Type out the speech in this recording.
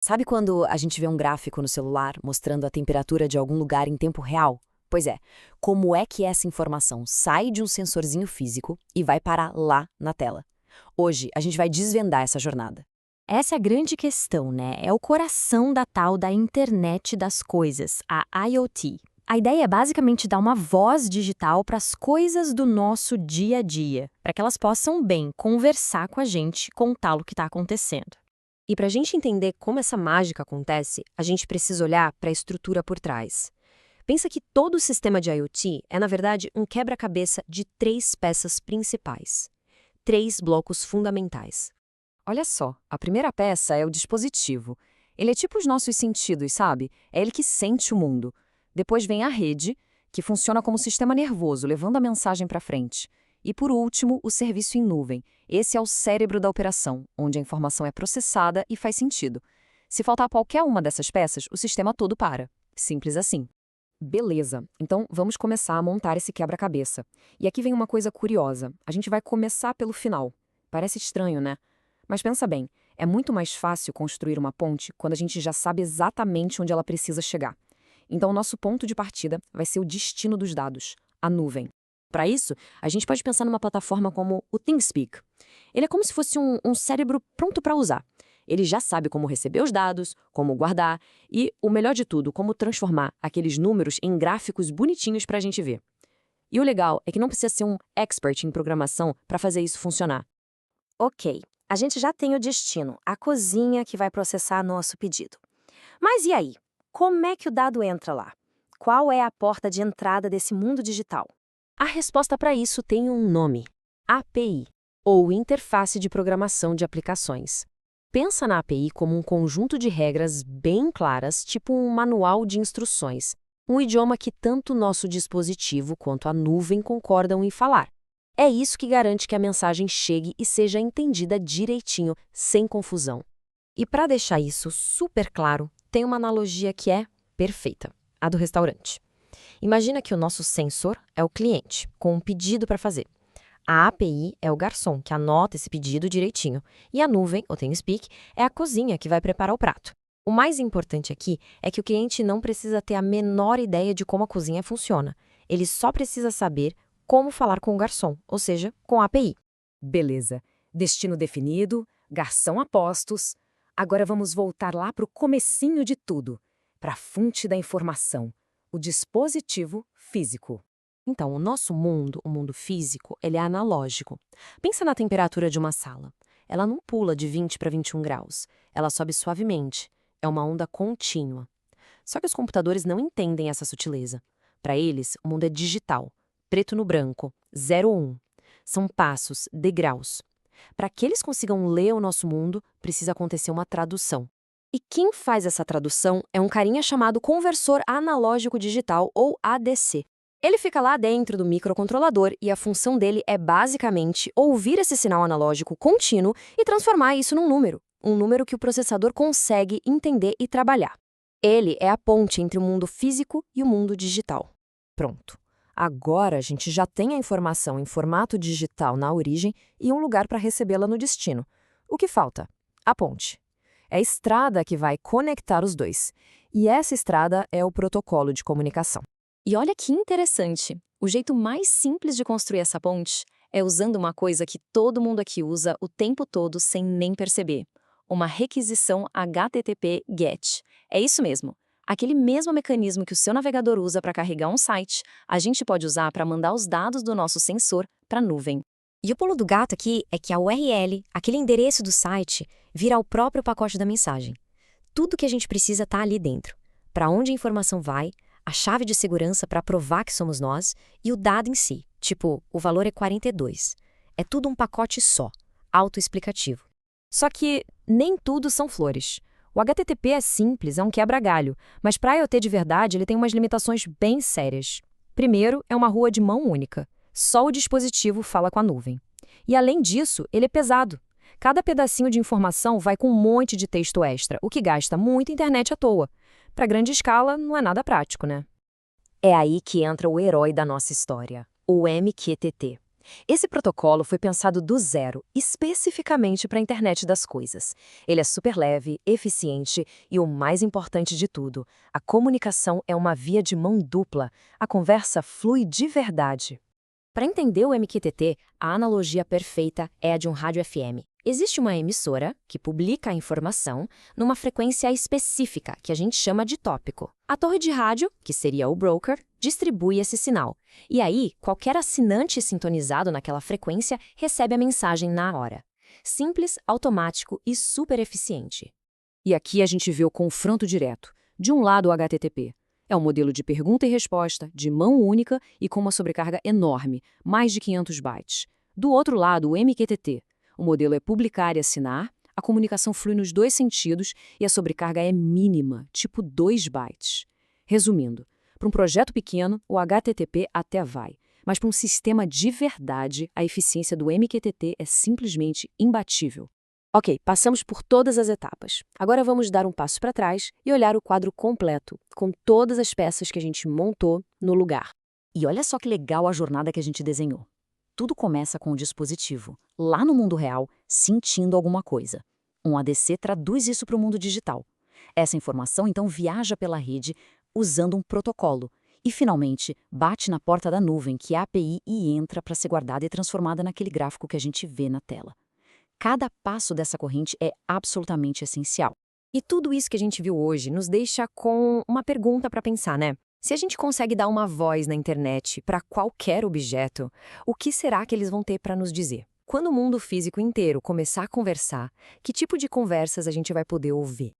Sabe quando a gente vê um gráfico no celular mostrando a temperatura de algum lugar em tempo real? Pois é, como é que essa informação sai de um sensorzinho físico e vai parar lá na tela? Hoje a gente vai desvendar essa jornada. Essa é a grande questão, né? É o coração da tal da internet das coisas, a IoT. A ideia é basicamente dar uma voz digital para as coisas do nosso dia a dia, para que elas possam bem conversar com a gente, contar o que está acontecendo. E para a gente entender como essa mágica acontece, a gente precisa olhar para a estrutura por trás. Pensa que todo o sistema de IoT é, na verdade, um quebra-cabeça de 3 peças principais. 3 blocos fundamentais. Olha só, a primeira peça é o dispositivo. Ele é tipo os nossos sentidos, sabe? É ele que sente o mundo. Depois vem a rede, que funciona como sistema nervoso, levando a mensagem para frente. E por último, o serviço em nuvem. Esse é o cérebro da operação, onde a informação é processada e faz sentido. Se faltar qualquer uma dessas peças, o sistema todo para. Simples assim. Beleza, então vamos começar a montar esse quebra-cabeça. E aqui vem uma coisa curiosa. A gente vai começar pelo final. Parece estranho, né? Mas pensa bem, é muito mais fácil construir uma ponte quando a gente já sabe exatamente onde ela precisa chegar. Então, o nosso ponto de partida vai ser o destino dos dados, a nuvem. Para isso, a gente pode pensar numa plataforma como o ThingSpeak. Ele é como se fosse um cérebro pronto para usar. Ele já sabe como receber os dados, como guardar e, o melhor de tudo, como transformar aqueles números em gráficos bonitinhos para a gente ver. E o legal é que não precisa ser um expert em programação para fazer isso funcionar. Ok, a gente já tem o destino, a cozinha que vai processar nosso pedido. Mas e aí? Como é que o dado entra lá? Qual é a porta de entrada desse mundo digital? A resposta para isso tem um nome: API, ou Interface de Programação de Aplicações. Pensa na API como um conjunto de regras bem claras, tipo um manual de instruções, um idioma que tanto o nosso dispositivo quanto a nuvem concordam em falar. É isso que garante que a mensagem chegue e seja entendida direitinho, sem confusão. E para deixar isso super claro, tem uma analogia que é perfeita, a do restaurante. Imagina que o nosso sensor é o cliente, com um pedido para fazer. A API é o garçom, que anota esse pedido direitinho. E a nuvem, o ThingSpeak, é a cozinha, que vai preparar o prato. O mais importante aqui é que o cliente não precisa ter a menor ideia de como a cozinha funciona. Ele só precisa saber como falar com o garçom, ou seja, com a API. Beleza. Destino definido, garçom a postos. Agora vamos voltar lá para o comecinho de tudo, para a fonte da informação, o dispositivo físico. Então, o nosso mundo, o mundo físico, ele é analógico. Pensa na temperatura de uma sala. Ela não pula de 20 para 21 graus. Ela sobe suavemente. É uma onda contínua. Só que os computadores não entendem essa sutileza. Para eles, o mundo é digital, preto no branco, 0 1. São passos, degraus. Para que eles consigam ler o nosso mundo, precisa acontecer uma tradução. E quem faz essa tradução é um carinha chamado conversor analógico digital, ou ADC. Ele fica lá dentro do microcontrolador e a função dele é basicamente ouvir esse sinal analógico contínuo e transformar isso num número. Um número que o processador consegue entender e trabalhar. Ele é a ponte entre o mundo físico e o mundo digital. Pronto. Agora a gente já tem a informação em formato digital na origem e um lugar para recebê-la no destino. O que falta? A ponte. É a estrada que vai conectar os dois. E essa estrada é o protocolo de comunicação. E olha que interessante, o jeito mais simples de construir essa ponte é usando uma coisa que todo mundo aqui usa o tempo todo sem nem perceber. Uma requisição HTTP GET. É isso mesmo. Aquele mesmo mecanismo que o seu navegador usa para carregar um site, a gente pode usar para mandar os dados do nosso sensor para a nuvem. E o pulo do gato aqui é que a URL, aquele endereço do site, vira o próprio pacote da mensagem. Tudo que a gente precisa está ali dentro. Para onde a informação vai, a chave de segurança para provar que somos nós e o dado em si, tipo, o valor é 42. É tudo um pacote só, autoexplicativo. Só que nem tudo são flores. O HTTP é simples, é um quebra-galho, mas para IoT de verdade ele tem umas limitações bem sérias. Primeiro, é uma rua de mão única. Só o dispositivo fala com a nuvem. E além disso, ele é pesado. Cada pedacinho de informação vai com um monte de texto extra, o que gasta muita internet à toa. Para grande escala, não é nada prático, né? É aí que entra o herói da nossa história, o MQTT. Esse protocolo foi pensado do zero, especificamente para a internet das coisas. Ele é super leve, eficiente e o mais importante de tudo, a comunicação é uma via de mão dupla. A conversa flui de verdade. Para entender o MQTT, a analogia perfeita é a de um rádio FM. Existe uma emissora que publica a informação numa frequência específica, que a gente chama de tópico. A torre de rádio, que seria o broker, distribui esse sinal. E aí, qualquer assinante sintonizado naquela frequência recebe a mensagem na hora. Simples, automático e super eficiente. E aqui a gente vê o confronto direto. De um lado, o HTTP. É um modelo de pergunta e resposta, de mão única e com uma sobrecarga enorme, mais de 500 bytes. Do outro lado, o MQTT. O modelo é publicar e assinar, a comunicação flui nos dois sentidos e a sobrecarga é mínima, tipo 2 bytes. Resumindo, para um projeto pequeno, o HTTP até vai, mas para um sistema de verdade, a eficiência do MQTT é simplesmente imbatível. Ok, passamos por todas as etapas. Agora vamos dar um passo para trás e olhar o quadro completo, com todas as peças que a gente montou no lugar. E olha só que legal a jornada que a gente desenhou. Tudo começa com o dispositivo, lá no mundo real, sentindo alguma coisa. Um ADC traduz isso para o mundo digital. Essa informação então viaja pela rede usando um protocolo e, finalmente, bate na porta da nuvem, que é a API, e entra para ser guardada e transformada naquele gráfico que a gente vê na tela. Cada passo dessa corrente é absolutamente essencial. E tudo isso que a gente viu hoje nos deixa com uma pergunta para pensar, né? Se a gente consegue dar uma voz na internet para qualquer objeto, o que será que eles vão ter para nos dizer? Quando o mundo físico inteiro começar a conversar, que tipo de conversas a gente vai poder ouvir?